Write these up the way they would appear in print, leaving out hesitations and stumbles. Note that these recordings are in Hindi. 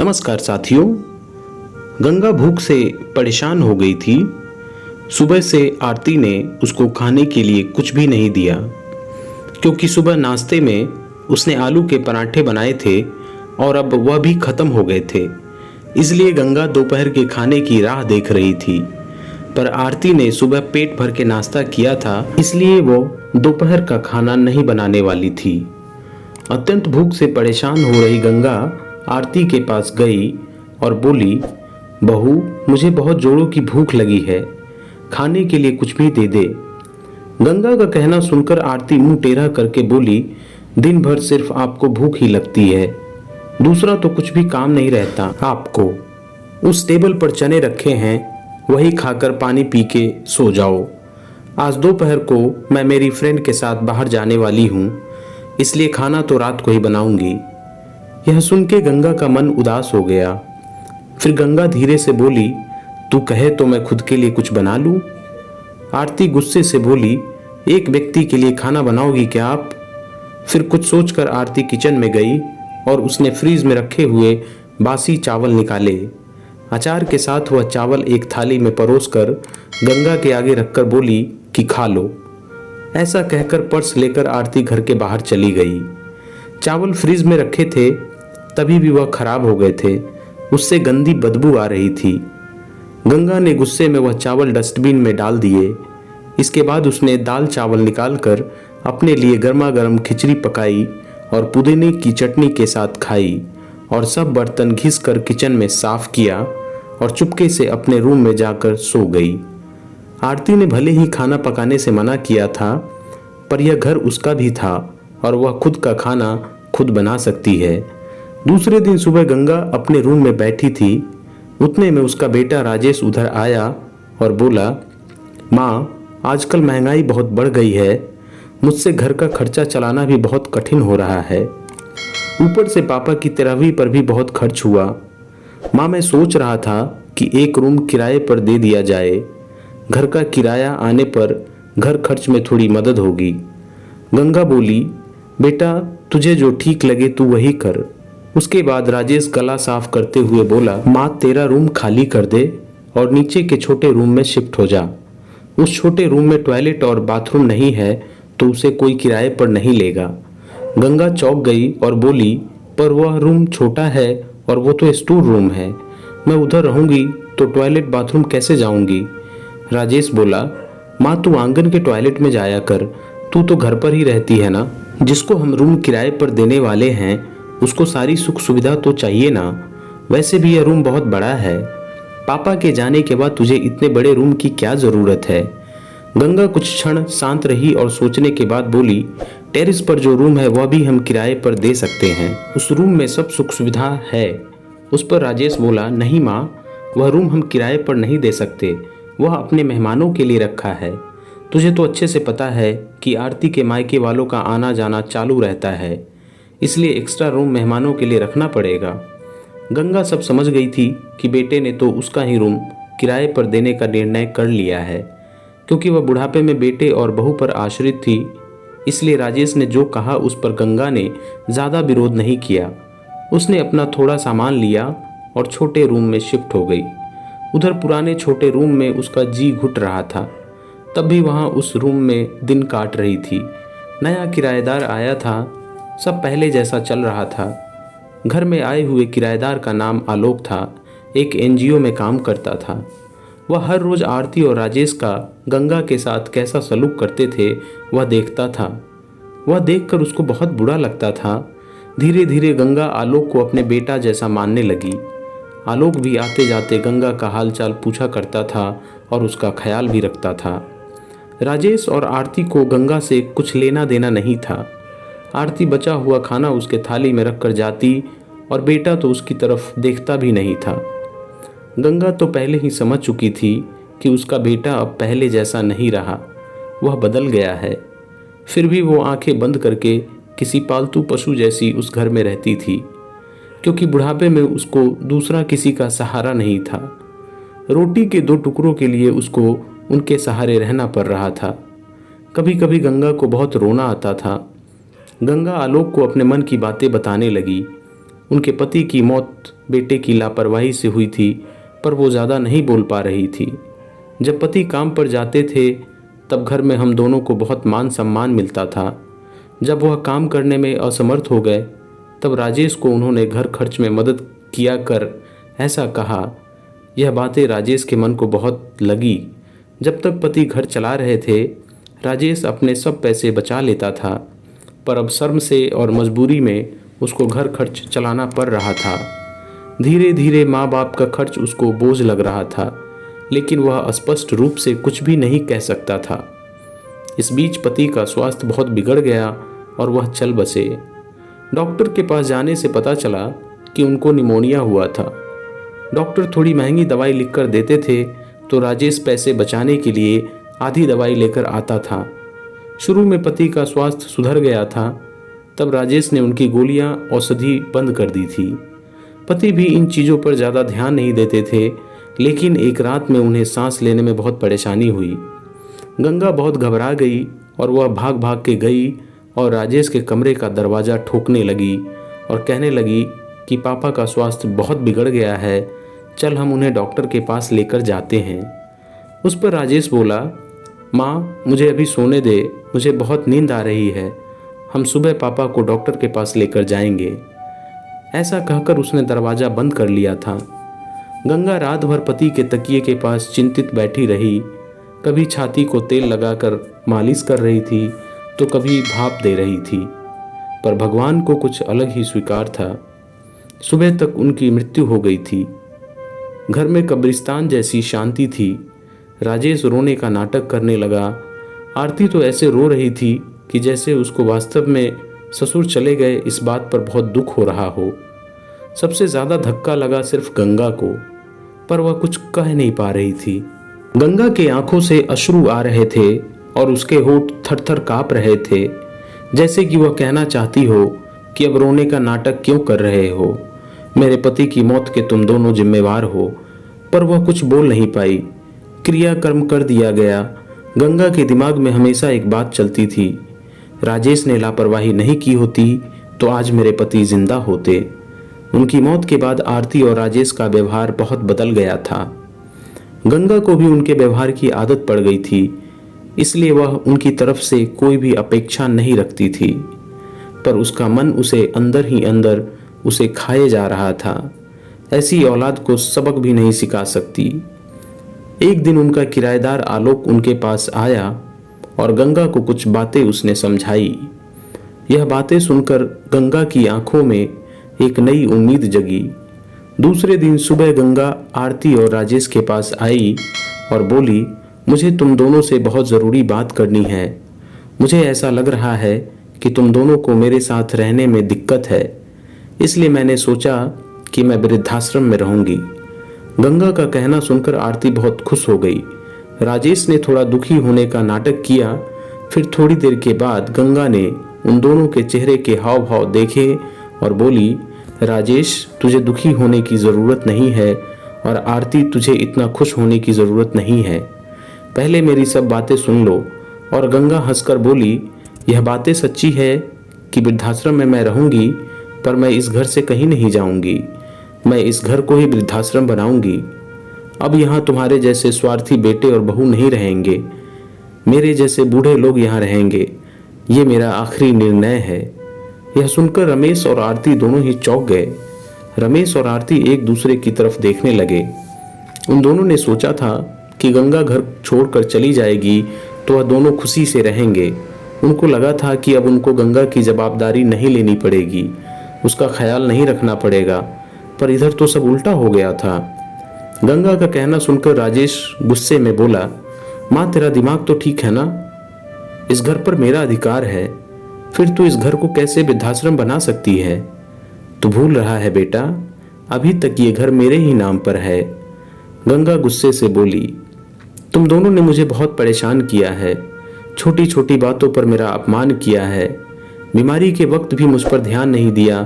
नमस्कार साथियों। गंगा भूख से परेशान हो गई थी। सुबह से आरती ने उसको खाने के लिए कुछ भी नहीं दिया, क्योंकि सुबह नाश्ते में उसने आलू के पराठे बनाए थे और अब वह भी खत्म हो गए थे। इसलिए गंगा दोपहर के खाने की राह देख रही थी। पर आरती ने सुबह पेट भर के नाश्ता किया था, इसलिए वो दोपहर का खाना नहीं बनाने वाली थी। अत्यंत भूख से परेशान हो रही गंगा आरती के पास गई और बोली, बहू, मुझे बहुत जोरों की भूख लगी है, खाने के लिए कुछ भी दे दे। गंगा का कहना सुनकर आरती मुंह टेढ़ा करके बोली, दिन भर सिर्फ आपको भूख ही लगती है, दूसरा तो कुछ भी काम नहीं रहता आपको। उस टेबल पर चने रखे हैं, वही खाकर पानी पी के सो जाओ। आज दोपहर को मैं मेरी फ्रेंड के साथ बाहर जाने वाली हूँ, इसलिए खाना तो रात को ही बनाऊंगी। यह सुन के गंगा का मन उदास हो गया। फिर गंगा धीरे से बोली, तू कहे तो मैं खुद के लिए कुछ बना लूं। आरती गुस्से से बोली, एक व्यक्ति के लिए खाना बनाओगी क्या आप? फिर कुछ सोचकर आरती किचन में गई और उसने फ्रीज में रखे हुए बासी चावल निकाले। अचार के साथ वह चावल एक थाली में परोसकर गंगा के आगे रखकर बोली कि खा लो। ऐसा कहकर पर्स लेकर आरती घर के बाहर चली गई। चावल फ्रीज में रखे थे, तभी भी वह खराब हो गए थे, उससे गंदी बदबू आ रही थी। गंगा ने गुस्से में वह चावल डस्टबिन में डाल दिए। इसके बाद उसने दाल चावल निकालकर अपने लिए गर्मा गर्म खिचड़ी पकाई और पुदीने की चटनी के साथ खाई और सब बर्तन घिस कर किचन में साफ किया और चुपके से अपने रूम में जाकर सो गई। आरती ने भले ही खाना पकाने से मना किया था, पर यह घर उसका भी था और वह खुद का खाना खुद बना सकती है। दूसरे दिन सुबह गंगा अपने रूम में बैठी थी, उतने में उसका बेटा राजेश उधर आया और बोला, माँ, आजकल महंगाई बहुत बढ़ गई है, मुझसे घर का खर्चा चलाना भी बहुत कठिन हो रहा है। ऊपर से पापा की 13वीं पर भी बहुत खर्च हुआ। माँ, मैं सोच रहा था कि एक रूम किराए पर दे दिया जाए, घर का किराया आने पर घर खर्च में थोड़ी मदद होगी। गंगा बोली, बेटा, तुझे जो ठीक लगे तू वही कर। उसके बाद राजेश गला साफ करते हुए बोला, माँ, तेरा रूम खाली कर दे और नीचे के छोटे रूम में शिफ्ट हो जा। उस छोटे रूम में टॉयलेट और बाथरूम नहीं है तो उसे कोई किराए पर नहीं लेगा। गंगा चौंक गई और बोली, पर वह रूम छोटा है और वो तो स्टोर रूम है, मैं उधर रहूंगी तो टॉयलेट बाथरूम कैसे जाऊंगी? राजेश बोला, माँ, तू आंगन के टॉयलेट में जाया कर, तू तो घर पर ही रहती है ना। जिसको हम रूम किराए पर देने वाले हैं उसको सारी सुख सुविधा तो चाहिए ना। वैसे भी यह रूम बहुत बड़ा है, पापा के जाने के बाद तुझे इतने बड़े रूम की क्या जरूरत है? गंगा कुछ क्षण शांत रही और सोचने के बाद बोली, टेरेस पर जो रूम है वह भी हम किराए पर दे सकते हैं, उस रूम में सब सुख सुविधा है। उस पर राजेश बोला, नहीं माँ, वह रूम हम किराए पर नहीं दे सकते, वह अपने मेहमानों के लिए रखा है। तुझे तो अच्छे से पता है कि आरती के मायके वालों का आना जाना चालू रहता है, इसलिए एक्स्ट्रा रूम मेहमानों के लिए रखना पड़ेगा। गंगा सब समझ गई थी कि बेटे ने तो उसका ही रूम किराए पर देने का निर्णय कर लिया है, क्योंकि वह बुढ़ापे में बेटे और बहू पर आश्रित थी। इसलिए राजेश ने जो कहा उस पर गंगा ने ज़्यादा विरोध नहीं किया। उसने अपना थोड़ा सामान लिया और छोटे रूम में शिफ्ट हो गई। उधर पुराने छोटे रूम में उसका जी घुट रहा था, तब भी वहाँ उस रूम में दिन काट रही थी। नया किराएदार आया था, सब पहले जैसा चल रहा था। घर में आए हुए किराएदार का नाम आलोक था, एक एनजीओ में काम करता था। वह हर रोज़ आरती और राजेश का गंगा के साथ कैसा सलूक करते थे वह देखता था। वह देखकर उसको बहुत बुरा लगता था। धीरे धीरे गंगा आलोक को अपने बेटा जैसा मानने लगी। आलोक भी आते जाते गंगा का हालचाल पूछा करता था और उसका ख्याल भी रखता था। राजेश और आरती को गंगा से कुछ लेना देना नहीं था। आरती बचा हुआ खाना उसके थाली में रखकर जाती और बेटा तो उसकी तरफ देखता भी नहीं था। गंगा तो पहले ही समझ चुकी थी कि उसका बेटा अब पहले जैसा नहीं रहा, वह बदल गया है। फिर भी वो आंखें बंद करके किसी पालतू पशु जैसी उस घर में रहती थी, क्योंकि बुढ़ापे में उसको दूसरा किसी का सहारा नहीं था। रोटी के 2 टुकड़ों के लिए उसको उनके सहारे रहना पड़ रहा था। कभी कभी गंगा को बहुत रोना आता था। गंगा आलोक को अपने मन की बातें बताने लगी। उनके पति की मौत बेटे की लापरवाही से हुई थी, पर वो ज़्यादा नहीं बोल पा रही थी। जब पति काम पर जाते थे तब घर में हम दोनों को बहुत मान सम्मान मिलता था। जब वह काम करने में असमर्थ हो गए तब राजेश को उन्होंने घर खर्च में मदद किया कर ऐसा कहा। यह बातें राजेश के मन को बहुत लगी। जब तक पति घर चला रहे थे राजेश अपने सब पैसे बचा लेता था, पर अब शर्म से और मजबूरी में उसको घर खर्च चलाना पड़ रहा था। धीरे धीरे माँ बाप का खर्च उसको बोझ लग रहा था, लेकिन वह स्पष्ट रूप से कुछ भी नहीं कह सकता था। इस बीच पति का स्वास्थ्य बहुत बिगड़ गया और वह चल बसे। डॉक्टर के पास जाने से पता चला कि उनको निमोनिया हुआ था। डॉक्टर थोड़ी महंगी दवाई लिखकर देते थे तो राजेश पैसे बचाने के लिए आधी दवाई लेकर आता था। शुरू में पति का स्वास्थ्य सुधर गया था, तब राजेश ने उनकी गोलियां औषधि बंद कर दी थी। पति भी इन चीज़ों पर ज़्यादा ध्यान नहीं देते थे, लेकिन एक रात में उन्हें सांस लेने में बहुत परेशानी हुई। गंगा बहुत घबरा गई और वह भाग भाग के गई और राजेश के कमरे का दरवाज़ा ठोकने लगी और कहने लगी कि पापा का स्वास्थ्य बहुत बिगड़ गया है, चल हम उन्हें डॉक्टर के पास लेकर जाते हैं। उस पर राजेश बोला, माँ मुझे अभी सोने दे, मुझे बहुत नींद आ रही है, हम सुबह पापा को डॉक्टर के पास लेकर जाएंगे। ऐसा कहकर उसने दरवाज़ा बंद कर लिया था। गंगा रात भर पति के तकिए के पास चिंतित बैठी रही। कभी छाती को तेल लगाकर मालिश कर रही थी तो कभी भाप दे रही थी, पर भगवान को कुछ अलग ही स्वीकार था। सुबह तक उनकी मृत्यु हो गई थी। घर में कब्रिस्तान जैसी शांति थी। राजेश रोने का नाटक करने लगा। आरती तो ऐसे रो रही थी कि जैसे उसको वास्तव में ससुर चले गए इस बात पर बहुत दुख हो रहा हो। सबसे ज़्यादा धक्का लगा सिर्फ गंगा को, पर वह कुछ कह नहीं पा रही थी। गंगा के आंखों से अश्रु आ रहे थे और उसके होंठ थर-थर काँप रहे थे, जैसे कि वह कहना चाहती हो कि अब रोने का नाटक क्यों कर रहे हो, मेरे पति की मौत के तुम दोनों जिम्मेवार हो। पर वह कुछ बोल नहीं पाई। क्रियाकर्म कर दिया गया। गंगा के दिमाग में हमेशा एक बात चलती थी, राजेश ने लापरवाही नहीं की होती तो आज मेरे पति जिंदा होते। उनकी मौत के बाद आरती और राजेश का व्यवहार बहुत बदल गया था। गंगा को भी उनके व्यवहार की आदत पड़ गई थी, इसलिए वह उनकी तरफ से कोई भी अपेक्षा नहीं रखती थी, पर उसका मन उसे अंदर ही अंदर उसे खाए जा रहा था। ऐसी औलाद को सबक भी नहीं सिखा सकती। एक दिन उनका किराएदार आलोक उनके पास आया और गंगा को कुछ बातें उसने समझाई। यह बातें सुनकर गंगा की आंखों में एक नई उम्मीद जगी। दूसरे दिन सुबह गंगा आरती और राजेश के पास आई और बोली, मुझे तुम दोनों से बहुत ज़रूरी बात करनी है। मुझे ऐसा लग रहा है कि तुम दोनों को मेरे साथ रहने में दिक्कत है, इसलिए मैंने सोचा कि मैं वृद्धाश्रम में रहूंगी। गंगा का कहना सुनकर आरती बहुत खुश हो गई। राजेश ने थोड़ा दुखी होने का नाटक किया। फिर थोड़ी देर के बाद गंगा ने उन दोनों के चेहरे के हाव भाव देखे और बोली, राजेश तुझे दुखी होने की ज़रूरत नहीं है और आरती तुझे इतना खुश होने की ज़रूरत नहीं है। पहले मेरी सब बातें सुन लो। और गंगा हंसकर बोली, यह बातें सच्ची है कि वृद्धाश्रम में मैं रहूंगी, पर मैं इस घर से कहीं नहीं जाऊंगी। मैं इस घर को ही वृद्धाश्रम बनाऊंगी। अब यहाँ तुम्हारे जैसे स्वार्थी बेटे और बहू नहीं रहेंगे, मेरे जैसे बूढ़े लोग यहाँ रहेंगे। ये मेरा आखिरी निर्णय है। यह सुनकर रमेश और आरती दोनों ही चौंक गए। रमेश और आरती एक दूसरे की तरफ देखने लगे। उन दोनों ने सोचा था कि गंगा घर छोड़कर चली जाएगी तो वह दोनों खुशी से रहेंगे। उनको लगा था कि अब उनको गंगा की जवाबदारी नहीं लेनी पड़ेगी, उसका ख्याल नहीं रखना पड़ेगा, पर इधर तो सब उल्टा हो गया था। गंगा का कहना सुनकर राजेश गुस्से में बोला, माँ तेरा दिमाग तो ठीक है ना, इस घर पर मेरा अधिकार है, फिर तू इस घर को कैसे वृद्धाश्रम बना सकती है? तू भूल रहा है बेटा, अभी तक ये घर मेरे ही नाम पर है। गंगा गुस्से से बोली, तुम दोनों ने मुझे बहुत परेशान किया है, छोटी छोटी बातों पर मेरा अपमान किया है, बीमारी के वक्त भी मुझ पर ध्यान नहीं दिया,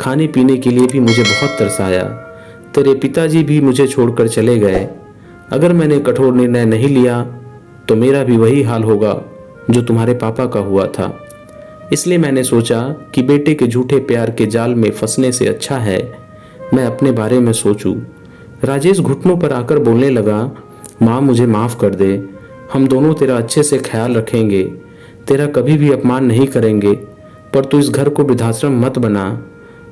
खाने पीने के लिए भी मुझे बहुत तरसाया। तेरे पिताजी भी मुझे छोड़कर चले गए। अगर मैंने कठोर निर्णय नहीं लिया तो मेरा भी वही हाल होगा जो तुम्हारे पापा का हुआ था। इसलिए मैंने सोचा कि बेटे के झूठे प्यार के जाल में फंसने से अच्छा है मैं अपने बारे में सोचूं। राजेश घुटनों पर आकर बोलने लगा, माँ मुझे माफ़ कर दे, हम दोनों तेरा अच्छे से ख्याल रखेंगे, तेरा कभी भी अपमान नहीं करेंगे, पर तू इस घर को वृद्धाश्रम मत बना।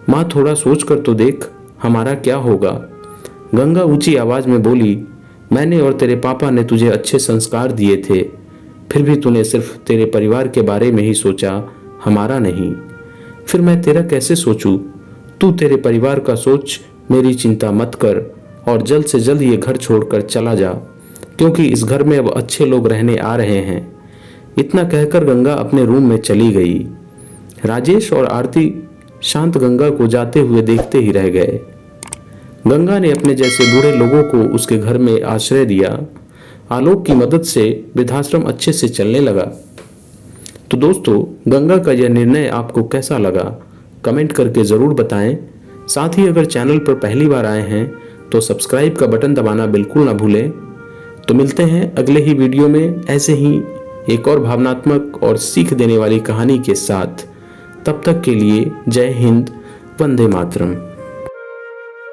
माँ थोड़ा सोच कर तो देख, हमारा क्या होगा। गंगा ऊंची आवाज में बोली, मैंने और तेरे पापा ने तुझे अच्छे संस्कार दिए थे, फिर भी तूने सिर्फ तेरे परिवार के बारे में ही सोचा, हमारा नहीं। फिर मैं तेरा कैसे सोचूं? तू तेरे परिवार का सोच, मेरी चिंता मत कर और जल्द से जल्द ये घर छोड़कर चला जा, क्योंकि इस घर में अब अच्छे लोग रहने आ रहे हैं। इतना कहकर गंगा अपने रूम में चली गई। राजेश और आरती शांत गंगा को जाते हुए देखते ही रह गए। गंगा ने अपने जैसे बूढ़े लोगों को उसके घर में आश्रय दिया। आलोक की मदद से वृद्धाश्रम अच्छे से चलने लगा। तो दोस्तों, गंगा का यह निर्णय आपको कैसा लगा, कमेंट करके ज़रूर बताएं। साथ ही अगर चैनल पर पहली बार आए हैं तो सब्सक्राइब का बटन दबाना बिल्कुल ना भूलें। तो मिलते हैं अगले ही वीडियो में ऐसे ही एक और भावनात्मक और सीख देने वाली कहानी के साथ। तब तक के लिए जय हिंद, वंदे मातरम।